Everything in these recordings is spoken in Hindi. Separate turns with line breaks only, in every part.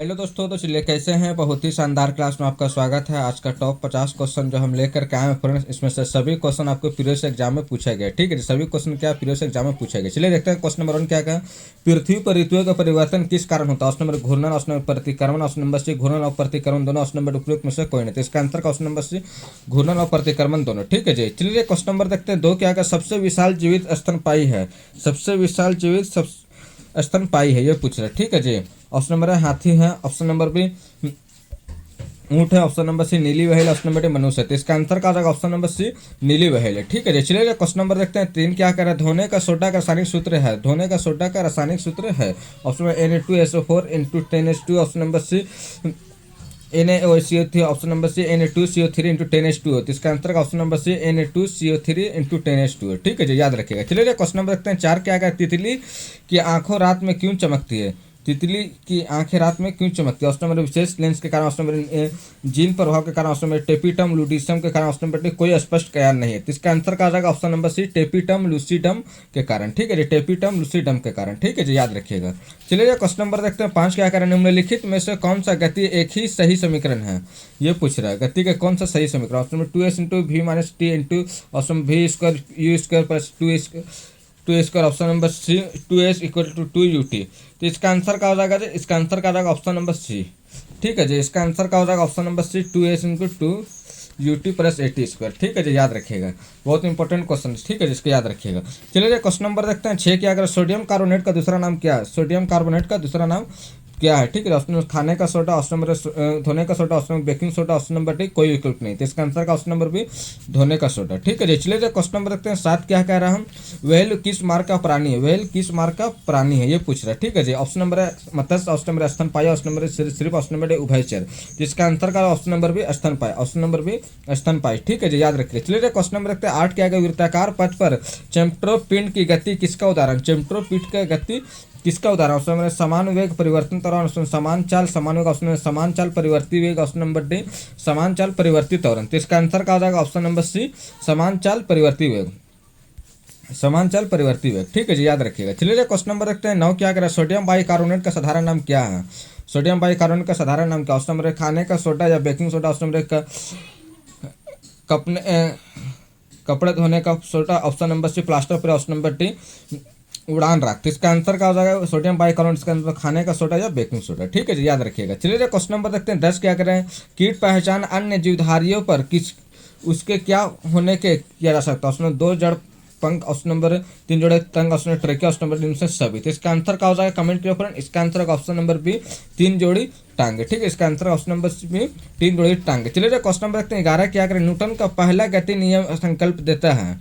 हेलो दोस्तों, तो चलिए कैसे हैं। बहुत ही शानदार क्लास में आपका स्वागत है। आज का टॉप 50 क्वेश्चन जो हम लेकर के आए हैं फ्रेंड्स, इसमें से सभी क्वेश्चन आपको प्रीवियस एग्जाम में पूछे गए। ठीक है जी, सभी क्वेश्चन क्या प्रीवियस एग्जाम में पूछे गए। चलिए देखते हैं क्वेश्चन नंबर 1 क्या है। पृथ्वी पर ऋतुओं का परिवर्तन किस कारण होता है। ऑप्शन नंबर घूर्णन, ऑप्शन नंबर प्रतिक्रमण, ऑप्शन नंबर सी घूर्णन और प्रतिक्रमण दोनों, ऑप्शन नंबर उपयुक्त में से कोई नहीं। तो इसका आंसर का ऑप्शन नंबर सी घूर्णन और प्रतिक्रमण दोनों। ठीक है जी, चलिए क्वेश्चन नंबर देखते हैं 2 क्या है। सबसे विशाल जीवित स्तनपायी है। सबसे विशाल जीवित स्तनपायी है, ये पूछ रहे। ठीक है जी, ऑप्शन नंबर है हाथी है, ऑप्शन नंबर बी ऊंट है, ऑप्शन नंबर सी नीली व्हेल, ऑप्शन नंबर डी मनुष्य है। तो इसका आंसर का आ जाएगा ऑप्शन नंबर सी नीली व्हेल है। ठीक है जी, चलिए क्वेश्चन नंबर देखते हैं 3 क्या कह रहा है। धोने का सोडा का रासायनिक सूत्र है। धोने का सोडा का रासायनिक सूत्र है। Option number Na2SO4 into 10H2, option number C NaOCO3, option number C Na2CO3 into 10H2। तो इसका आंसर का option number C Na2CO3 into 10H2। ठीक है जी, याद रखिएगा। चलिए क्वेश्चन नंबर देखते हैं 4 क्या है। तितली की आंखों रात में क्यों चमकती है। तितली की आंखें रात में क्यों चमकती है। ऑप्शन नंबर विशेष लेंस के कारण, ऑप्शन नंबर जीन प्रभाव के कारण, ऑप्शन नंबर टेपिटम लूडिसम के कारण, ऑप्शन नंबर कोई स्पष्ट कारण नहीं है। तो इसका आंसर का आ जाएगा option number C tapetum lucidum के कारण। ठीक है जी, टेपिटम लूसिडम के कारण। ठीक है जी, याद रखिएगा। चलिए क्वेश्चन नंबर देखते हैं 5 क्या करें। निम्नलिखित में से कौन सा गति एक ही सही समीकरण है, ये पूछ रहा है। गति का कौन सा सही समीकरण। Option number 2s into V minus T into option V square U square plus 2 square, option number C 2s equal to 2ut। तो इसका आंसर क्या हो जाएगा जी, इसका आंसर क्या हो जाएगा ऑप्शन नंबर सी। ठीक है जी, इसका आंसर क्या हो जाएगा option number C 2s into 2ut plus 80 square. ठीक है जी, याद रखिएगा। बहुत इंपॉर्टेंट क्वेश्चन है। ठीक है, जिसको याद रखिएगा। चलिए क्वेश्चन नंबर देखते हैं 6 क्या अगर सोडियम कार्बोनेट का दूसरा नाम क्या है। सोडियम कार्बोनेट का दूसरा नाम क्या है। ठीक है, ऑप्शन नंबर खाने का सोडा, ऑप्शन नंबर धोने का soda, option number baking soda, option number D कोई विकल्प नहीं। तो इसका आंसर का ऑप्शन नंबर बी धोने का सोडा। ठीक है जी, चलिए क्वेश्चन नंबर देखते हैं 7 क्या कह रहा हम। व्हेल किस मार्ग का प्राणी है। व्हेल किस मार्ग का प्राणी है, ये पूछ रहा है। ठीक है जी, ऑप्शन नंबर है मत्स्य, ऑप्शन नंबर स्तनपायी, ऑप्शन नंबर सिर्फ, ऑप्शन नंबर डी उभयचर। जिसका आंसर का ऑप्शन नंबर बी स्तनपायी, ऑप्शन नंबर बी स्तनपायी। ठीक है जी, याद रखिए। चलिए क्वेश्चन नंबर देखते हैं 8 क्या है। वृत्ताकार पथ पर चेम्ट्रोपिंड की गति किसका उदाहरण। चेम्ट्रोपिंड की गति किसका उदाहरण। ऑप्शन नंबर समान वेग परिवर्तन त्वरण, ऑप्शन समान चाल समान वेग, ऑप्शन नंबर समान चाल परिवर्ती वेग, ऑप्शन नंबर डी समान चाल परिवर्ती त्वरण। तो इसका आंसर क्या हो जाएगा ऑप्शन नंबर सी समान चाल परिवर्ती वेग, समान चाल परिवर्ती वेग। ठीक है जी, याद रखिएगा। चलिए क्वेश्चन नंबर देखते हैं 9 क्या करें। सोडियम बाइकार्बोनेट का साधारण नाम क्या है। सोडियम बाइकार्बोनेट का साधारण नाम क्या। ऑप्शन नंबर खाने का सोडा या बेकिंग सोडा, ऑप्शन नंबर कपड़े धोने का soda, option number C plaster पर, ऑप्शन नंबर डी उड़ान राख। तो इसका आंसर क्या हो जाएगा सोडियम बाइकार्बोनेट, इसका आंसर खाने का सोडा या बेकिंग सोडा। ठीक है जी, याद रखिएगा। चलिए क्वेश्चन नंबर देखते हैं 10 क्या करें। कीट पहचान अन्य जीवधारियों पर किस उसके क्या होने के किया जा सकता है। ऑप्शन नंबर 2 जड़ पंख, ऑप्शन नंबर 3 जोड़े तंग, option number trachea, option number इनसे सभी। तो इसका आंसर क्या हो जाएगा कमेंट करिए फ्रेंड। इसका आंसर होगा ऑप्शन नंबर बी 3 जोड़ी टांगे। ठीक है, इसका आंसर ऑप्शन नंबर बी 3 जोड़ी टांगे। चलिए क्वेश्चन नंबर देखते हैं 11 क्या करें। न्यूटन का पहला गति नियम संकल्प देता है।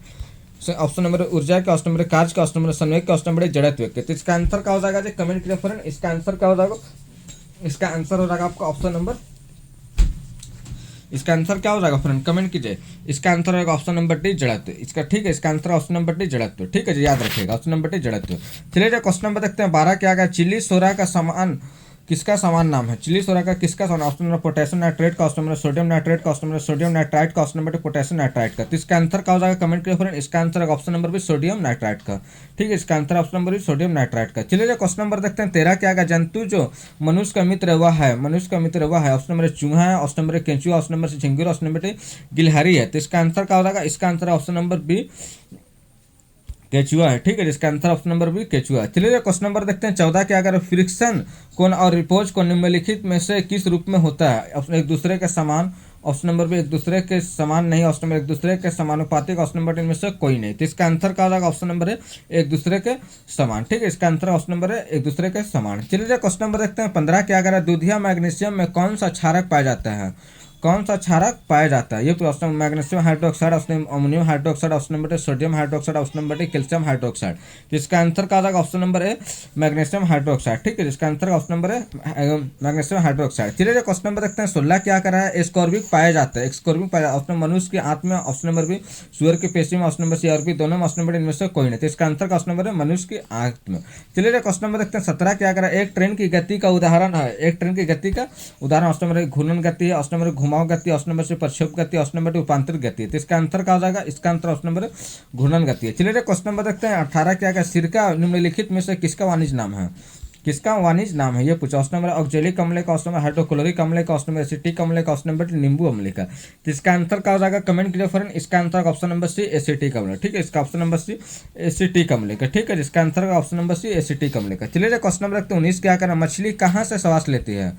ऑप्शन नंबर ऊर्जा का, ऑप्शन नंबर कार्य का, ऑप्शन नंबर संवेग का, ऑप्शन नंबर जड़त्व के। तो इसका आंसर क्या हो जाएगा जी कमेंट करिए फ्रेंड। इसका आंसर क्या हो जाएगा, इसका आंसर हो जाएगा आपका ऑप्शन नंबर, इसका आंसर क्या हो जाएगा फ्रेंड कमेंट कीजिए। इसका आंसर होगा ऑप्शन नंबर डी जड़त्व। इसका ठीक है, इसका आंसर ऑप्शन नंबर डी जड़त्व। ठीक है जी, याद रखिएगा ऑप्शन नंबर डी जड़त्व। चलिए क्वेश्चन नंबर देखते हैं 12 क्या है। चिली सोडा का समान किसका समान नाम है। चिली सोडा का किसका समान। ऑप्शन नंबर पोटेशियम नाइट्रेट का, ऑप्शन नंबर सोडियम नाइट्रेट का, ऑप्शन नंबर सोडियम नाइट्राइट का, ऑप्शन नंबर पोटेशियम नाइट्राइट का। तो इसका आंसर क्या हो जाएगा कमेंट करिए फ्रेंड। इसका आंसर है ऑप्शन नंबर भी सोडियम नाइट्राइट का। ठीक है, इसका आंसर ऑप्शन नंबर भी सोडियम नाइट्राइट का। चलिए क्वेश्चन नंबर देखते हैं 13 क्या है। जंतु जो मनुष्य का मित्र वह है, मनुष्य का मित्र वह है। ऑप्शन नंबर चूहा है, ऑप्शन नंबर केंचुआ, ऑप्शन नंबर झिंगुर, ऑप्शन नंबर गिलहरी है। तो इसका आंसर क्या हो जाएगा, इसका आंसर ऑप्शन नंबर बी केचुआ है। ठीक है, जिसका आंसर ऑप्शन नंबर भी केचुआ है। चलिए क्वेश्चन नंबर देखते हैं 14 क्या अगर फ्रिक्शन कोण और रिपोज को निम्नलिखित में से किस रूप में होता है। ऑप्शन एक दूसरे के समान, ऑप्शन नंबर भी एक दूसरे के समान नहीं, ऑप्शन नंबर एक दूसरे के समानुपातिक, ऑप्शन नंबर इनमें से कोई नहीं। तो इसका आंसर क्या हो जाएगा ऑप्शन नंबर है एक दूसरे के समान। ठीक है, इसका आंसर ऑप्शन नंबर है एक दूसरे के समान। चलिए क्वेश्चन नंबर देखते हैं 15 क्या अगर दूधिया मैग्नीशियम में कौन सा क्षारक पाया जाता है। कौन सा क्षारक पाया जाता है, ये तो option magnesium hydroxide, option ammonium hydroxide, option number sodium hydroxide, option number calcium hydroxide. जिसका आंसर क्या जाएगा ऑप्शन नंबर है मैग्नीशियम हाइड्रोक्साइड। ठीक है, जिसका आंसर ऑप्शन नंबर है मैग्नीशियम हाइड्रोक्साइड। चलिए क्वेश्चन नंबर देखते हैं 16 क्या कर रहा है। एस्कॉर्बिक पाया जाता है, एस्कॉर्बिक पाया ऑप्शन मनुष्य के आंत में, ऑप्शन नंबर भी सुअर के पेशी में, ऑप्शन नंबर सी और बी दोनों में, ऑप्शन नंबर इनमें से कोई नहीं। तो इसका आंसर का ऑप्शन नंबर है मनुष्य की आंत में। चलिए क्वेश्चन नंबर देखते हैं 17 क्या कर रहा है। एक ट्रेन की गति का उदाहरण है, एक ट्रेन की गति का उदाहरण ऑप्शन नंबर घूर्णन गति है, ऑप्शन नंबर घुमाव गति, ऑप्शन नंबर प्रक्षेप गति, ऑप्शन नंबर रूपांतरित गति है। तो इसका आंसर क्या हो जाएगा, इसका आंसर ऑप्शन नंबर घूर्णन गति है। चलिए क्वेश्चन नंबर देखते हैं 18 क्या है। सिरका निम्नलिखित में से किसका वाणिज्य नाम है। किसका वाणिज्य नाम है, ये पूछा। ऑप्शन नंबर ऑक्जेलिक अम्ल का, ऑप्शन नंबर हाइड्रोक्लोरिक अम्ल का, ऑप्शन नंबर एसिटिक अम्ल का, ऑप्शन नंबर नींबू अम्ल का। तो इसका आंसर क्या हो जाएगा, कमेंट कीजिए फ्रेंड। इसका answer option number C acetic अम्ल, ठीक है। इसका ऑप्शन नंबर सी एसिटिक अम्ल का, ठीक है। इसका आंसर का ऑप्शन नंबर सी एसिटिक अम्ल का। चलिए क्वेश्चन नंबर 19 क्या करना, मछली कहाँ से श्वास लेती है,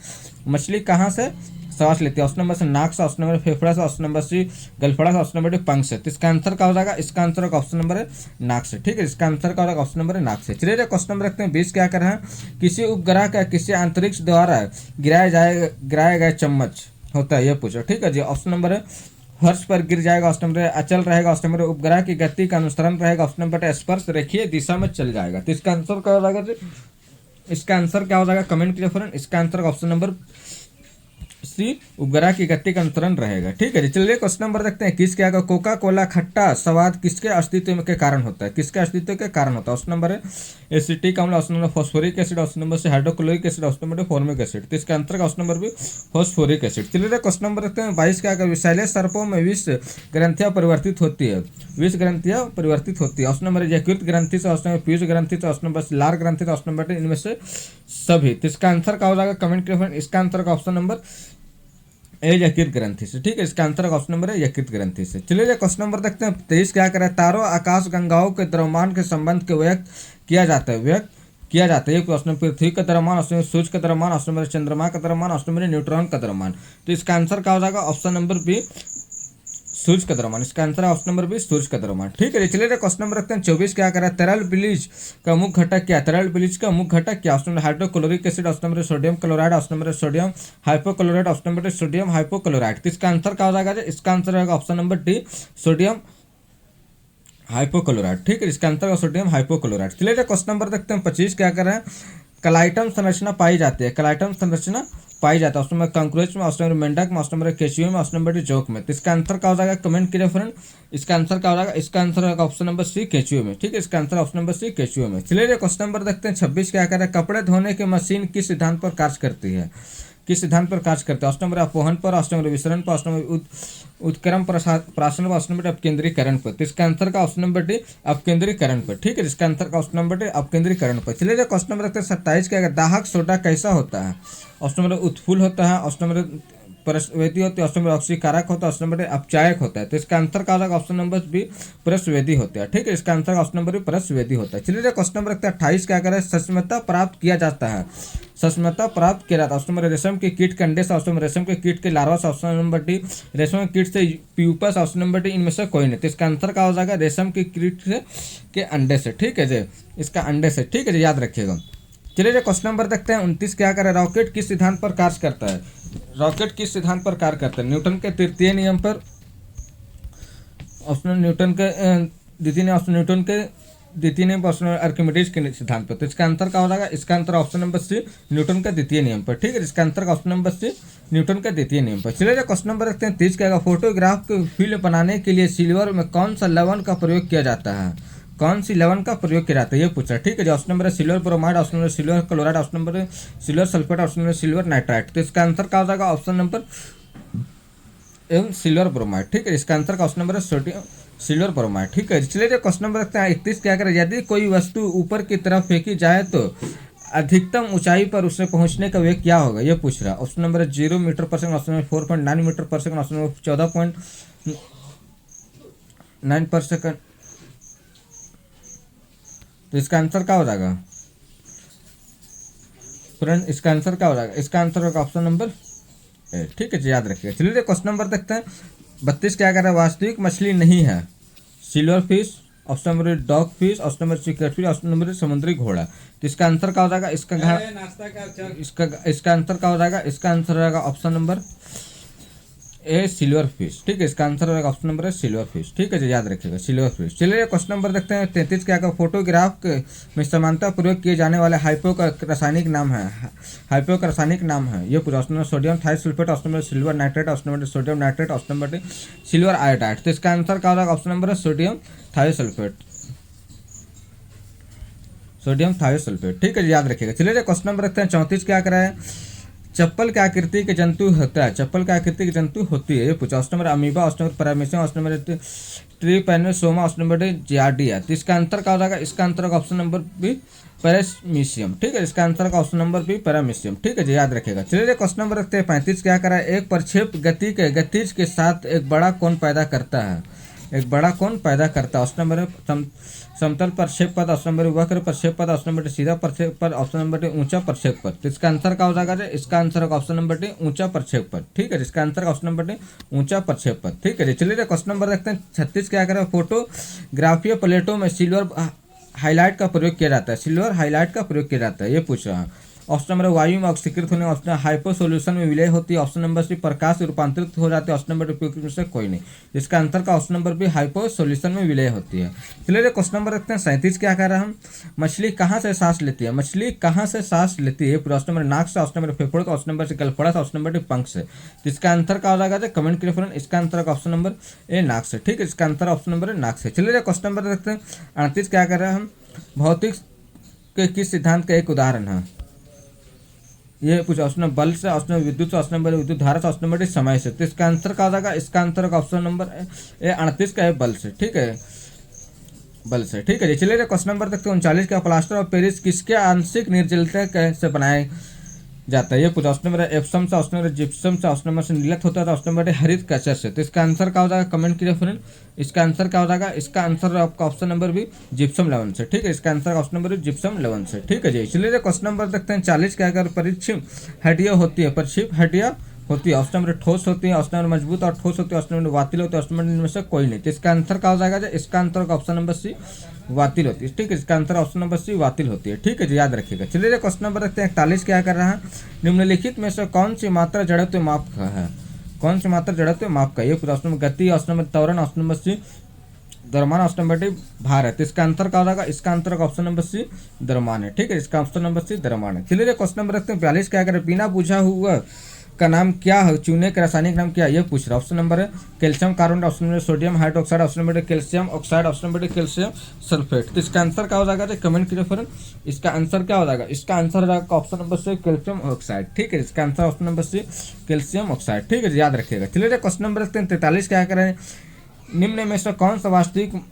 मछली कहाँ से श्वास लेती है। ऑप्शन नंबर से नाक से, ऑप्शन नंबर फेफड़ा से, ऑप्शन नंबर सी गलफड़ा से, ऑप्शन नंबर डी पंख से। तो इसका आंसर क्या हो जाएगा, इसका आंसर का ऑप्शन नंबर है नाक से, ठीक है। इसका आंसर क्या होगा, ऑप्शन नंबर है नाक से। चलिए क्वेश्चन नंबर रखते हैं 20 क्या कर रहे हैं, किसी उपग्रह का किसी अंतरिक्ष द्वारा गिराया गया चम्मच होता है, ये पूछो, ठीक है जी। ऑप्शन नंबर है फर्श पर गिर जाएगा, ऑप्शन नंबर अचल रहेगा, ऑप्शन नंबर उपग्रह की गति का अनुसरण रहेगा, ऑप्शन नंबर स्पर्श रेखीय दिशा में चल जाएगा। तो इसका आंसर क्या हो जाएगा जी, इसका आंसर क्या हो जाएगा, कमेंट कीजिए फ्रेंड। इसका आंसर ऑप्शन नंबर सी उपग्रह की गति का अंतरण रहेगा, ठीक है जी। चलिए क्वेश्चन नंबर देखते हैं, किस क्या कोका कोला खट्टा स्वाद किसके अस्तित्व के कारण होता है, किसके अस्तित्व के कारण होता है। ऑप्शन नंबर है एसिटिक अम्ल, option number phosphoric acid, option number से hydrochloric acid, option number formic acid. तो इसका आंसर का ऑप्शन नंबर भी फॉस्फोरिक एसिड। चलिए क्वेश्चन नंबर देखते हैं 22 क्या विषैले सर्पों में विष ग्रंथियां परिवर्तित होती है, विष ग्रंथियां परिवर्तित होती है। ऑप्शन नंबर यकृत ग्रंथि से, ऑप्शन नंबर पीयूष ग्रंथि से, ऑप्शन नंबर लार ग्रंथि से, ऑप्शन नंबर इनमें से सभी। तो इसका आंसर क्या हो जाएगा, कमेंट करिए फ्रेंड। इसका आंसर का ऑप्शन नंबर ए यकृत ग्रंथि से, ठीक है। इसका आंसर का ऑप्शन नंबर है यकृत ग्रंथि से। चलिए क्वेश्चन नंबर देखते हैं 23 क्या करे, तारों आकाश गंगाओं के द्रव्यमान के संबंध के व्यक्त किया जाता है, व्यक्त किया जाता है। ऑप्शन पृथ्वी का द्रव्यमान, ऑप्शन सूर्य का द्रव्यमान, ऑप्शन नंबर चंद्रमा का द्रव्यमान, ऑप्शन नंबर न्यूट्रॉन का द्रव्यमान। तो इसका आंसर क्या हो जाएगा, ऑप्शन नंबर बी सूर्य का द्रव्यमान। इसका आंसर है ऑप्शन नंबर बी सूर्य का द्रव्यमान, ठीक है। चलिए क्वेश्चन नंबर रखते हैं 24 क्या करा, तरल ब्लीच का मुख्य घटक क्या, तरल ब्लीच का मुख्य घटक क्या। Option number hydrochloric acid, option number sodium chloride, option number sodium hypochloride, option number sodium hypochloride. तो इसका आंसर क्या हो जाएगा, इसका आंसर रहेगा option number D sodium hypochloride, ठीक है। इसका आंसर सोडियम हाइपोक्लोराइड। चलिए क्वेश्चन नंबर देखते हैं 25 क्या कर रहे हैं, कलाइटम संरचना पाई जाती है, कलाइटम संरचना पाई जाता है। ऑप्शन नंबर कंक्रोच में, ऑप्शन नंबर मेंढक में, ऑप्शन नंबर केचुए में, ऑप्शन नंबर जोक में। तो इसका आंसर क्या हो जाएगा, कमेंट कीजिए फ्रेंड। इसका आंसर क्या हो जाएगा, इसका आंसर होगा ऑप्शन नंबर सी केचुए में, ठीक है। इसका आंसर ऑप्शन नंबर सी केचुए में। चलिए क्वेश्चन नंबर देखते हैं 26 क्या कर रहे हैं, कपड़े धोने की मशीन किस सिद्धांत पर कार्य करती है, किस सिद्धांत पर कार्य करते हैं। ऑप्शन नंबर अपवहन पर, ऑप्शन नंबर विसरण पर, ऑप्शन नंबर उत्क्रम प्राशन पर, ऑप्शन नंबर अपकेंद्रीकरण पर। तो इसका आंसर का ऑप्शन नंबर डी अपकेंद्रीकरण पर, ठीक है। इसका आंसर का ऑप्शन नंबर डी अपकेंद्रीकरण पर। चलिए क्वेश्चन नंबर रखते हैं 27 क्या, दाहक सोडा कैसा होता है। ऑप्शन नंबर उत्फुल होता है, ऑप्शन नंबर परस्वेदी होती है, ऑप्शन नंबर ऑक्सीकारक होता है, ऑप्शन नंबर अपचायक होता है। तो इसका आंसर का होगा ऑप्शन नंबर बी परस्वेदी होता है, ठीक है। इसका आंसर ऑप्शन नंबर बी परस्वेदी होता है। चलिए क्वेश्चन नंबर रखते हैं 28 क्या करें, सस्मिता प्राप्त किया जाता है, सस्मिता प्राप्त किया जाता है। ऑप्शन नंबर रेशम के कीट के अंडे से, ऑप्शन नंबर रेशम के कीट के लार्वा से, ऑप्शन नंबर डी रेशम के कीट से प्यूपस, ऑप्शन नंबर डी इनमें से कोई नहीं। तो इसका आंसर क्या हो जाएगा, रेशम के कीट से के अंडे से, ठीक है जी। इसका अंडे से, ठीक है जी, याद रखिएगा। चलिए क्वेश्चन नंबर देखते हैं 29 क्या करें, रॉकेट किस सिद्धांत पर कार्य करता है, रॉकेट किस सिद्धांत पर कार्य करता है। न्यूटन के तृतीय नियम पर, ऑप्शन न्यूटन के द्वितीय नियम, ऑप्शन न्यूटन के द्वितीय नियम पर, ऑप्शन आर्किमिडीज के सिद्धांत पर। तो इसका आंसर क्या हो जाएगा, इसका answer option number C Newton का द्वितीय नियम पर, ठीक है। इसका आंसर का ऑप्शन नंबर सी न्यूटन का द्वितीय नियम पर। चलिए क्वेश्चन नंबर रखते हैं 30 क्या, फोटोग्राफ के फिल्म बनाने के लिए सिल्वर में कौन सा लवण का प्रयोग किया जाता है, कौन सी लवण का प्रयोग किया जाता है, ये पूछा, ठीक है जी। Option number silver bromide, option number silver chloride, option number silver sulphate, option number silver nitrite. तो इसका आंसर क्या हो जाएगा, ऑप्शन नंबर एवं सिल्वर ब्रोमाइड, ठीक है। इसका आंसर का ऑप्शन नंबर है सोडियम सिल्वर ब्रोमाइड, ठीक है। चलिए क्वेश्चन नंबर रखते हैं 31 क्या करें, यदि कोई वस्तु ऊपर की तरफ फेंकी जाए तो अधिकतम ऊंचाई पर उसे पहुंचने का वेग क्या होगा, ये पूछ रहा है। ऑप्शन नंबर 0 मीटर पर सेकंड, ऑप्शन नंबर 4.9 मीटर पर सेकंड, ऑप्शन नंबर 14.9 पर सेकंड। तो इसका आंसर क्या हो जाएगा फ्रेंड, इसका आंसर क्या हो जाएगा, इसका आंसर होगा ऑप्शन नंबर ए, ठीक है जी, याद रखिएगा। चलिए क्वेश्चन नंबर देखते हैं 32 क्या कर रहा है, वास्तविक मछली नहीं है, silver fish, option number dog fish, option number chicken fish, option number समुद्री घोड़ा। तो इसका आंसर क्या हो जाएगा, इसका आंसर क्या हो जाएगा, इसका आंसर रहेगा option number A silver fish, ठीक है। इसका आंसर रहेगा ऑप्शन नंबर है सिल्वर फिश, ठीक है जी, याद रखिएगा सिल्वर फिश। चलिए क्वेश्चन नंबर देखते हैं 33 क्या का, फोटोग्राफ में समानता प्रयोग किए जाने वाले हाइपो का रासायनिक नाम है, हाइपो का रासायनिक नाम है, ये पूरा। Option number sodium thiosulphate, option number silver nitrate, option number sodium nitrate, option number silver iodide. तो इसका आंसर क्या होगा, ऑप्शन नंबर है सोडियम थाइसल्फेट, सोडियम थाइसल्फेट, ठीक है जी, याद रखिएगा। चलिए क्वेश्चन नंबर रखते हैं 34 क्या करा है, चप्पल के आकृति के जंतु होता है, चप्पल के आकृति की जंतु होती है, ये पूछा। Option number amoeba, option number paramecium, option number Trypanosoma, option number giardia. तो इसका आंसर क्या हो जाएगा, इसका आंसर होगा ऑप्शन नंबर बी पैरामीशियम, ठीक है। इसका आंसर का ऑप्शन नंबर बी पैरामीशियम, ठीक है जी, याद रखेगा। चलिए क्वेश्चन नंबर रखते हैं 35। क्या करा है, एक प्रक्षेप गति के गतिज के साथ एक बड़ा कोण पैदा करता है, एक बड़ा कोण पैदा करता है। ऑप्शन नंबर समतल प्रक्षेप पद, ऑप्शन नंबर वक्र प्रक्षेप पद, ऑप्शन नंबर सीधा प्रक्षेप पद, ऑप्शन नंबर ऊंचा प्रक्षेप पद। तो इसका आंसर क्या हो जाएगा, इसका आंसर होगा ऑप्शन नंबर डी ऊंचा प्रक्षेप पद, ठीक है। इसका आंसर ऑप्शन नंबर डी ऊंचा प्रक्षेप पद, ठीक है। चलिए क्वेश्चन नंबर देखते हैं 36। क्या करें, फोटोग्राफी प्लेटों में सिल्वर हाईलाइट का प्रयोग किया जाता है, सिल्वर हाईलाइट का प्रयोग किया जाता है, ये पूछ रहा है। ऑप्शन नंबर वायु में ऑक्सीकृत होने, ऑप्शन हाइपो सोल्यूशन में विलय होती है, ऑप्शन नंबर सी प्रकाश रूपांतरित हो जाते हैं, ऑप्शन नंबर उपयुक्त से कोई नहीं। इसका आंसर का option number B hypo solution में विलय होती है। चलिए क्वेश्चन नंबर रखते हैं 37। क्या कह रहा है, हम मछली कहाँ से सांस लेती है, मछली कहाँ से सांस लेती है, ऑप्शन नंबर नाक से, ऑप्शन नंबर फेफड़ों का, ऑप्शन नंबर गलफड़ा से, ऑप्शन नंबर पंख से। तो इसका आंसर क्या हो जाएगा, कमेंट करिए फ्रेंड। इसका आंसर का ऑप्शन नंबर ए नाक से, ठीक है। इसका आंसर ऑप्शन नंबर है नाक से। चलिए क्वेश्चन नंबर रखते हैं 38। क्या कर रहे हैं, हम भौतिक के किस सिद्धांत का एक उदाहरण है, ये कुछ ऑप्शन नंबर बल से, ऑप्शन नंबर विद्युत से, ऑप्शन नंबर विद्युत धारा से, ऑप्शन नंबर समय से। तो इसका आंसर क्या हो जाएगा, इसका आंसर का ऑप्शन नंबर ए 38 का है बल से, ठीक है, बल से, ठीक है। चलिए क्वेश्चन नंबर देखते हैं 39 का, प्लास्टर ऑफ पेरिस किसके आंशिक निर्जलता कैसे बनाए जाता है, ये पूछा। ऑप्शन नंबर एप्सम से, ऑप्शन नंबर जिप्सम से, ऑप्शन नंबर से नीलत होता है, ऑप्शन नंबर हरित कचर से। तो इसका आंसर क्या हो जाएगा, कमेंट कीजिए फ्रेंड। इसका आंसर क्या हो जाएगा, इसका आंसर आपका ऑप्शन नंबर भी जिप्सम लेवन से, ठीक है। इसका आंसर ऑप्शन नंबर जिप्सम लेवन से, ठीक है जी। चलिए क्वेश्चन नंबर देखते हैं 40। क्या अगर परिक्षिप हड्डियाँ होती है, परिक्षिप हड्डियाँ होती है, ऑप्शन नंबर ठोस होती है, ऑप्शन नंबर मजबूत और ठोस होती है, ऑप्शन नंबर वातिल होती है, ऑप्शन नंबर इनमें से कोई नहीं। तो इसका आंसर क्या हो जाएगा, इसका आंसर का ऑप्शन नंबर सी वातिल होती है, ठीक है। इसका आंसर ऑप्शन नंबर सी वातिल होती है, ठीक है जी, याद रखिएगा। चलिए क्वेश्चन नंबर रखते हैं 41। क्या कर रहा है, निम्नलिखित में से कौन सी मात्रा जड़त्व माप का है, कौन सी मात्रा जड़त्व माप का, ये पूरा। ऑप्शन नंबर गति, ऑप्शन नंबर त्वरण, ऑप्शन नंबर सी द्रव्यमान, ऑप्शन नंबर डी भार है। तो इसका आंसर क्या हो जाएगा, इसका आंसर का ऑप्शन नंबर सी द्रव्यमान है, ठीक है। इसका ऑप्शन नंबर सी द्रव्यमान है। चलिए क्वेश्चन नंबर रखते हैं 42। क्या करें, बिना पूछा हुआ का नाम क्या है, चूने का रासायनिक नाम क्या है, ये पूछ रहा है। ऑप्शन नंबर है calcium carbonate, option number sodium hydroxide, option number calcium oxide, option number calcium sulphate. तो इसका आंसर क्या हो जाएगा, कमेंट कीजिए फ्रेंड। इसका आंसर क्या हो जाएगा, इसका आंसर हो जाएगा ऑप्शन नंबर से कैल्शियम ऑक्साइड, ठीक है। इसका आंसर ऑप्शन नंबर से कैल्शियम ऑक्साइड, ठीक है, याद रखिएगा। चलिए क्वेश्चन नंबर रखते हैं 43। क्या करें, निम्न में से कौन सा वास्तविक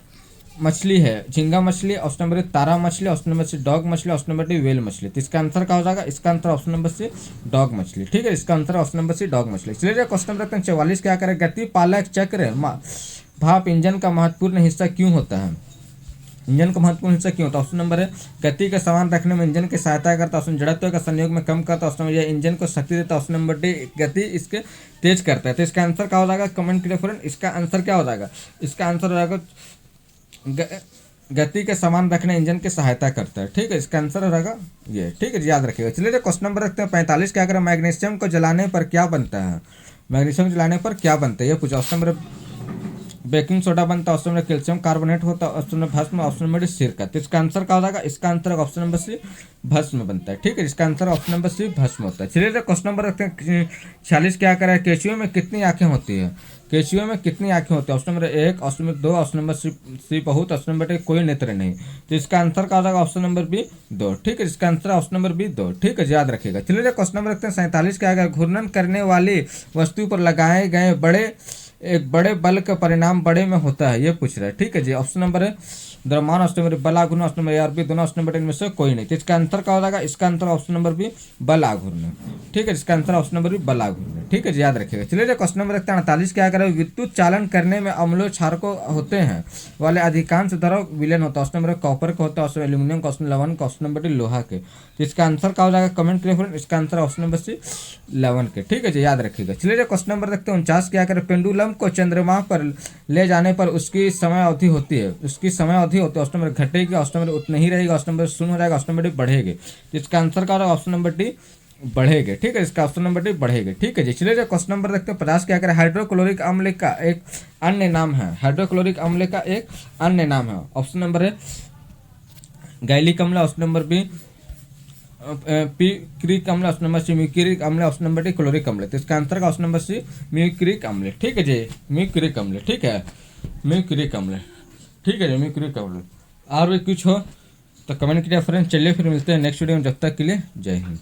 मछली है, झींगा मछली, ऑप्शन नंबर तारा मछली, ऑप्शन नंबर सी डॉग मछली, ऑप्शन नंबर डी वेल मछली। तो इसका आंसर क्या हो जाएगा, इसका answer option number C dog मछली, ठीक है। इसका answer option number C dog मछली। चलिए क्वेश्चन नंबर रखते हैं 44। क्या करें, गति पालक चक्र भाप इंजन का महत्वपूर्ण हिस्सा क्यों होता है, इंजन का महत्वपूर्ण हिस्सा क्यों होता है। ऑप्शन नंबर है गति का समान रखने में इंजन की सहायता करता है, ऑप्शन जड़त्व का संयोग में कम करता है, ऑप्शन नंबर इंजन को शक्ति देता है, ऑप्शन नंबर डी गति इसके तेज करता है। तो इसका आंसर क्या हो जाएगा, कमेंट कीजिए फ्रेंड। इसका आंसर क्या हो जाएगा, इसका आंसर हो जाएगा गति के समान रखने इंजन की सहायता करता है, ठीक है। इसका आंसर रहेगा ये, ठीक है, याद रखिएगा। चलिए क्वेश्चन नंबर रखते हैं 45। क्या करें, मैग्नीशियम को जलाने पर क्या बनता है, मैग्नीशियम जलाने पर क्या बनता है, ये पूछा। ऑप्शन नंबर बेकिंग सोडा बनता है, ऑप्शन नंबर कैल्शियम कार्बोनेट होता है, ऑप्शन नंबर भस्म, ऑप्शन नंबर सिरका। तो इसका आंसर क्या हो जाएगा, इसका आंसर ऑप्शन नंबर सी भस्म बनता है, ठीक है। इसका आंसर ऑप्शन नंबर सी भस्म होता है। चलिए क्वेश्चन नंबर रखते हैं 46। क्या करें, केचुए में कितनी आंखें होती है, केचुए में कितनी आंखें होती है। Option number 1, option number 2, option number C बहुत, ऑप्शन नंबर डी कोई नेत्र नहीं। तो इसका आंसर क्या हो जाएगा, ऑप्शन नंबर बी 2, ठीक है। इसका आंसर ऑप्शन नंबर बी 2, ठीक है, याद रखिएगा। चलिए क्वेश्चन नंबर रखते हैं 47। क्या करें, घूर्णन करने वाली वस्तु पर लगाए गए एक बड़े बल का परिणाम बड़े में होता है, ये पूछ रहा है, ठीक है जी। ऑप्शन नंबर है द्रव्यमान, ऑप्शन नंबर बल आघूर्ण, ऑप्शन नंबर आरबी दोनों, ऑप्शन नंबर इनमें से कोई नहीं। तो इसका आंसर क्या हो जाएगा, इसका आंसर ऑप्शन नंबर बी बल आघूर्ण, ठीक है। इसका आंसर ऑप्शन नंबर बी बल आघूर्ण, ठीक है, याद रखिएगा। चलिए क्वेश्चन नंबर रखते हैं 48। क्या करें, विद्युत चालन करने में अम्लों क्षारकों होते हैं वाले अधिकांश द्रव विलयन होता है। ऑप्शन नंबर कॉपर का होता है, ऑप्शन एल्यूमिनियम का, ऑप्शन लवन का, ऑप्शन नंबर लोहा के। तो इसका आंसर क्या हो जाएगा, कमेंट करिए फ्रेंड। इसका आंसर ऑप्शन नंबर सी लवन के, ठीक है, याद रखिएगा। चलिए क्वेश्चन नंबर रखते हैं 49। क्या करें, पेंडुलम को चंद्रमा पर ले जाने पर उसकी समय अवधि होती है, उसकी समय अवधि होती है। ऑप्शन नंबर घटेगी, ऑप्शन नंबर उतना ही रहेगा, ऑप्शन नंबर शून्य हो जाएगा, ऑप्शन नंबर डी बढ़ेगी। तो इसका आंसर क्या होगा, ऑप्शन नंबर डी बढ़ेगा, ठीक है। इसका ऑप्शन नंबर डी बढ़ेगा, ठीक है जी। चलिए क्वेश्चन नंबर देखते हैं 50। क्या करें, हाइड्रोक्लोरिक अम्ल का एक अन्य नाम है, हाइड्रोक्लोरिक अम्ल का एक अन्य नाम है। ऑप्शन नंबर है गैलिक अम्ल, ऑप्शन नंबर बी पिक्रिक अम्ल, ऑप्शन नंबर सी म्यूक्रिक अम्ल, ऑप्शन नंबर डी क्लोरिक अम्ल। तो इसका आंसर का ऑप्शन नंबर सी म्यूक्रिक अम्ल, ठीक है जी, म्यूक्रिक अम्ल, ठीक है, म्यूक्रिक अम्ल, ठीक है जी, म्यूक्रिक अम्ल। और भी कुछ हो तो कमेंट कीजिए फ्रेंड। चलिए फिर मिलते हैं नेक्स्ट वीडियो में, जब तक के लिए जय हिंद।